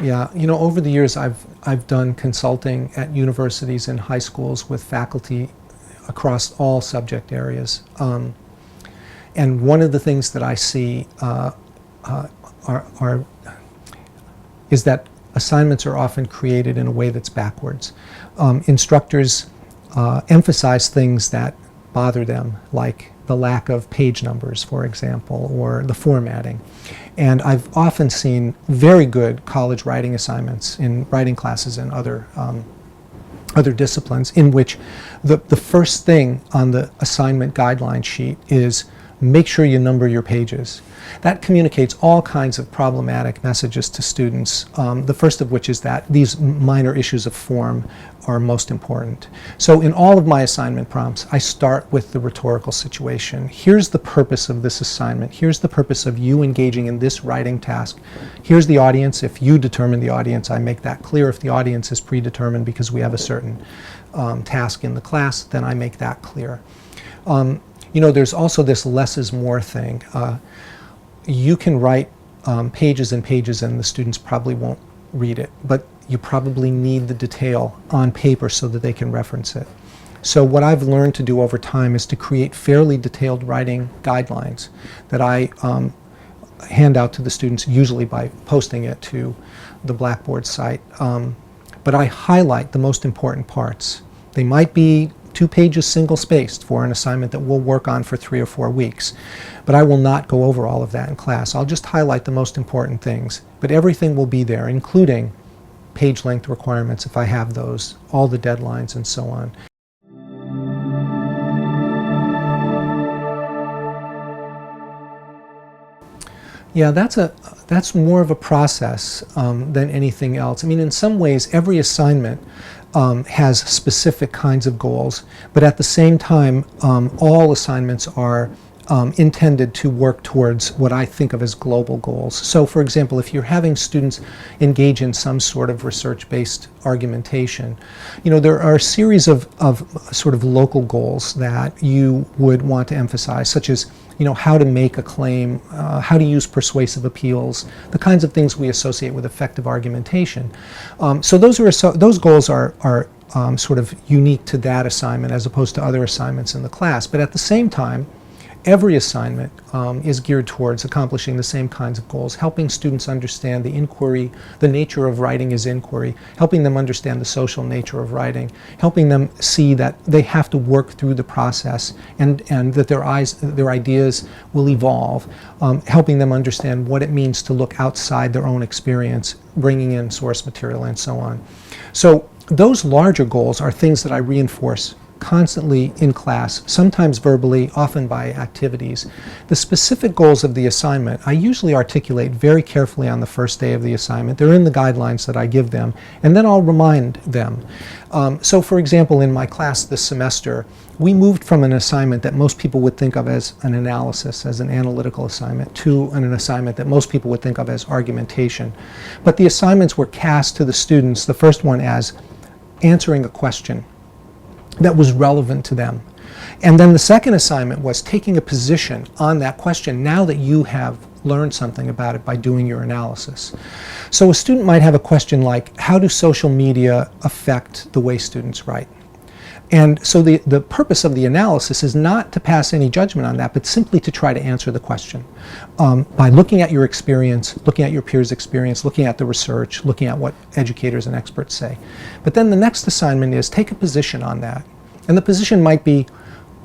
Yeah, you know, over the years I've done consulting at universities and high schools with faculty across all subject areas. And one of the things that I see is that assignments are often created in a way that's backwards. Instructors emphasize things that bother them, like the lack of page numbers, for example, or the formatting. And I've often seen very good college writing assignments in writing classes and other disciplines in which the first thing on the assignment guideline sheet is make sure you number your pages. That communicates all kinds of problematic messages to students, the first of which is that these minor issues of form are most important. So in all of my assignment prompts, I start with the rhetorical situation. Here's the purpose of this assignment. Here's the purpose of you engaging in this writing task. Here's the audience. If you determine the audience, I make that clear. If the audience is predetermined because we have a certain task in the class, then I make that clear. You know, there's also this less is more thing. You can write pages and pages and the students probably won't read it, but you probably need the detail on paper so that they can reference it. So what I've learned to do over time is to create fairly detailed writing guidelines that I hand out to the students, usually by posting it to the Blackboard site. But I highlight the most important parts. They might be 2 pages single-spaced for an assignment that we'll work on for 3 or 4 weeks. But I will not go over all of that in class. I'll just highlight the most important things. But everything will be there, including page length requirements if I have those, all the deadlines and so on. Yeah, that's more of a process than anything else. I mean, in some ways, every assignment has specific kinds of goals, but at the same time, all assignments are intended to work towards what I think of as global goals. So, for example, if you're having students engage in some sort of research-based argumentation, you know, there are a series of sort of local goals that you would want to emphasize, such as, you know, how to make a claim, how to use persuasive appeals, the kinds of things we associate with effective argumentation. So those goals are sort of unique to that assignment as opposed to other assignments in the class. But at the same time, every assignment is geared towards accomplishing the same kinds of goals, helping students understand the inquiry, the nature of writing is inquiry, helping them understand the social nature of writing, helping them see that they have to work through the process and that their ideas will evolve, helping them understand what it means to look outside their own experience, bringing in source material and so on. So those larger goals are things that I reinforce constantly in class, sometimes verbally, often by activities. The specific goals of the assignment I usually articulate very carefully on the first day of the assignment. They're in the guidelines that I give them, and then I'll remind them. So for example, in my class this semester, we moved from an assignment that most people would think of as an analysis, as an analytical assignment, to an assignment that most people would think of as argumentation. But the assignments were cast to the students, the first one as answering a question that was relevant to them. And then the second assignment was taking a position on that question now that you have learned something about it by doing your analysis. So a student might have a question like, how do social media affect the way students write? And so the purpose of the analysis is not to pass any judgment on that, but simply to try to answer the question by looking at your experience, looking at your peers' experience, looking at the research, looking at what educators and experts say. But then the next assignment is take a position on that. And the position might be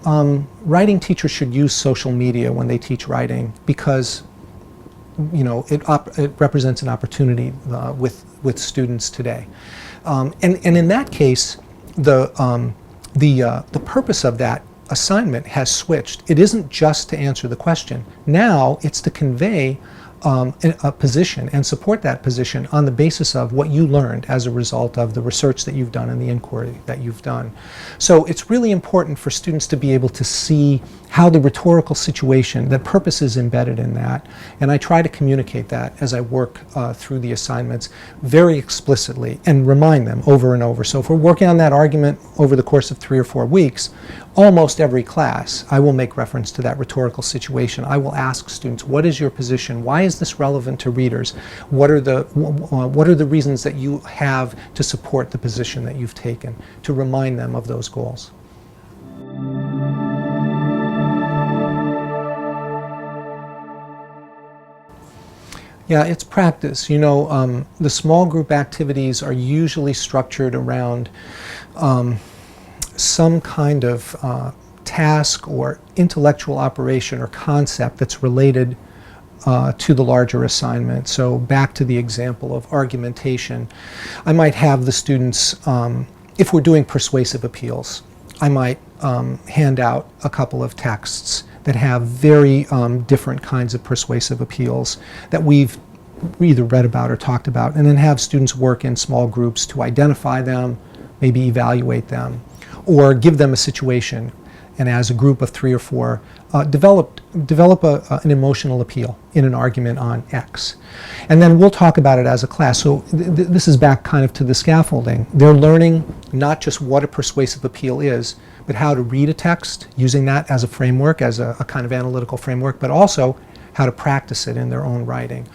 writing teachers should use social media when they teach writing because, you know, it represents an opportunity with students today. And in that case, the purpose of that assignment has switched. It isn't just to answer the question. Now it's to convey a position and support that position on the basis of what you learned as a result of the research that you've done and the inquiry that you've done. So it's really important for students to be able to see how the rhetorical situation, that purpose is embedded in that. And I try to communicate that as I work through the assignments very explicitly and remind them over and over. So if we're working on that argument over the course of 3 or 4 weeks, almost every class I will make reference to that rhetorical situation. I will ask students, what is your position? Why is this relevant to readers? What are the reasons that you have to support the position that you've taken? To remind them of those goals. Yeah, it's practice. You know, the small group activities are usually structured around some kind of task or intellectual operation or concept that's related to the larger assignment. So back to the example of argumentation, I might have the students, if we're doing persuasive appeals, I might hand out a couple of texts that have very different kinds of persuasive appeals that we've either read about or talked about, and then have students work in small groups to identify them, maybe evaluate them, or give them a situation, and as a group of 3 or 4, develop an emotional appeal in an argument on X. And then we'll talk about it as a class. So this is back kind of to the scaffolding. They're learning not just what a persuasive appeal is, but how to read a text, using that as a framework, as a kind of analytical framework, but also how to practice it in their own writing.